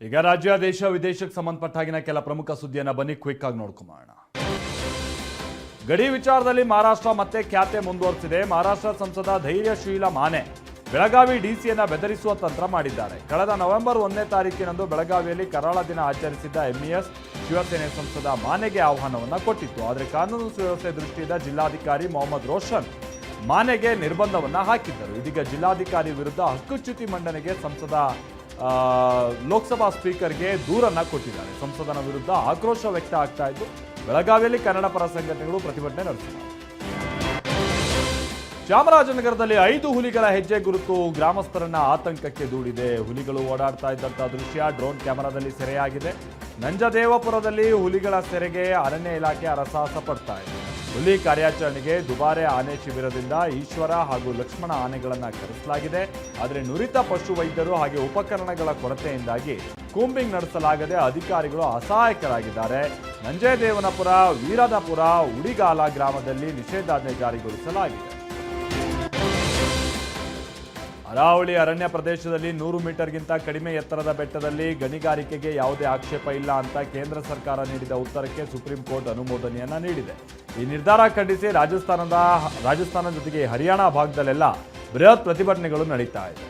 ಈಗ ರಾಜ್ಯ ದೇಶ ವಿದೇಶಕ್ಕೆ ಸಂಬಂಧಪಟ್ಟಾಗಿನ ಕೆಲ ಪ್ರಮುಖ ಸುದ್ದಿಯನ್ನ ಬನ್ನಿ ಕ್ವಿಕ್ ಆಗಿ ನೋಡ್ಕೊಂಬೋಣ. ಗಡಿ ವಿಚಾರದಲ್ಲಿ ಮಹಾರಾಷ್ಟ್ರ ಮತ್ತೆ ಖ್ಯಾತೆ ಮುಂದುವರೆಸಿದೆ. ಮಹಾರಾಷ್ಟ್ರ ಸಂಸದ ಧೈರ್ಯಶೀಲ ಮಾನೆ ಬೆಳಗಾವಿ ಡಿಸಿಯನ್ನ ಬೆದರಿಸುವ ತಂತ್ರ ಮಾಡಿದ್ದಾರೆ. ಕಳೆದ ನವೆಂಬರ್ 1ನೇ ತಾರೀಕಿನಂದು ಬೆಳಗಾವಿಯಲ್ಲಿ ಕರಾಳ ದಿನ ಆಚರಿಸಿದ್ದ ಎಂಇಎಸ್ ಶಿವಸೇನೆ ಸಂಸದ ಮಾನೆಗೆ ಆಹ್ವಾನವನ್ನ ಕೊಟ್ಟಿತ್ತು. ಆದರೆ ಕಾನೂನು ಸುವ್ಯವಸ್ಥೆ ದೃಷ್ಟಿಯಿಂದ ಜಿಲ್ಲಾಧಿಕಾರಿ ಮೊಹಮ್ಮದ್ ರೋಷನ್ ಮಾನೆಗೆ ನಿರ್ಬಂಧವನ್ನ ಹಾಕಿದ್ದರು. ಇದೀಗ ಜಿಲ್ಲಾಧಿಕಾರಿ ವಿರುದ್ಧ ಹಕ್ಕುಚ್ಯುತಿ ಮಂಡನೆಗೆ ಸಂಸದ ಲೋಕಸಭಾ ಸ್ಪೀಕರ್ಗೆ ದೂರನ್ನ ಕೊಟ್ಟಿದ್ದಾರೆ. ಸಂಸದನ ವಿರುದ್ಧ ಆಕ್ರೋಶ ವ್ಯಕ್ತ ಆಗ್ತಾ ಇದ್ದು ಬೆಳಗಾವಿಯಲ್ಲಿ ಕನ್ನಡ ಪರ ಸಂಘಟನೆಗಳು ಪ್ರತಿಭಟನೆ ನಡೆಸಿವೆ. ಚಾಮರಾಜನಗರದಲ್ಲಿ 5 ಹುಲಿಗಳ ಹೆಜ್ಜೆ ಗುರುತು ಗ್ರಾಮಸ್ಥರನ್ನ ಆತಂಕಕ್ಕೆ ದೂಡಿದೆ. ಹುಲಿಗಳು ಓಡಾಡ್ತಾ ಇದ್ದಂತಹ ದೃಶ್ಯ ಡ್ರೋನ್ ಕ್ಯಾಮೆರಾದಲ್ಲಿ ಸೆರೆಯಾಗಿದೆ. ನಂಜದೇವಪುರದಲ್ಲಿ ಹುಲಿಗಳ ಸೆರೆಗೆ ಅರಣ್ಯ ಇಲಾಖೆ ಹರಸಾಹಸ ಪಡ್ತಾ ಇದೆ. ಹುಲಿ ಕಾರ್ಯಾಚರಣೆಗೆ ದುಬಾರೆ ಆನೆ ಶಿಬಿರದಿಂದ ಈಶ್ವರ ಹಾಗೂ ಲಕ್ಷ್ಮಣ ಆನೆಗಳನ್ನು ಕರೆಸಲಾಗಿದೆ. ಆದರೆ ನುರಿತ ಪಶು ವೈದ್ಯರು ಹಾಗೆ ಉಪಕರಣಗಳ ಕೊರತೆಯಿಂದಾಗಿ ಕೂಂಬಿಂಗ್ ನಡೆಸಲಾಗದೆ ಅಧಿಕಾರಿಗಳು ಅಸಹಾಯಕರಾಗಿದ್ದಾರೆ. ನಂಜೇದೇವನಪುರ, ವೀರನಪುರ, ಉಡಿಗಾಲ ಗ್ರಾಮದಲ್ಲಿ ನಿಷೇಧಾಜ್ಞೆ ಜಾರಿಗೊಳಿಸಲಾಗಿದೆ. ಅರಾವಳಿ ಅರಣ್ಯ ಪ್ರದೇಶದಲ್ಲಿ 100 ಮೀಟರ್ಗಿಂತ ಕಡಿಮೆ ಎತ್ತರದ ಬೆಟ್ಟದಲ್ಲಿ ಗಣಿಗಾರಿಕೆಗೆ ಯಾವುದೇ ಆಕ್ಷೇಪ ಇಲ್ಲ ಅಂತ ಕೇಂದ್ರ ಸರ್ಕಾರ ನೀಡಿದ ಉತ್ತರಕ್ಕೆ ಸುಪ್ರೀಂ ಕೋರ್ಟ್ ಅನುಮೋದನೆಯನ್ನ ನೀಡಿದೆ. ಈ ನಿರ್ಧಾರ ಖಂಡಿಸಿ ರಾಜಸ್ಥಾನ ಜೊತೆಗೆ ಹರಿಯಾಣ ಭಾಗದಲ್ಲೆಲ್ಲ ಬೃಹತ್ ಪ್ರತಿಭಟನೆಗಳು ನಡೀತಾ ಇದೆ.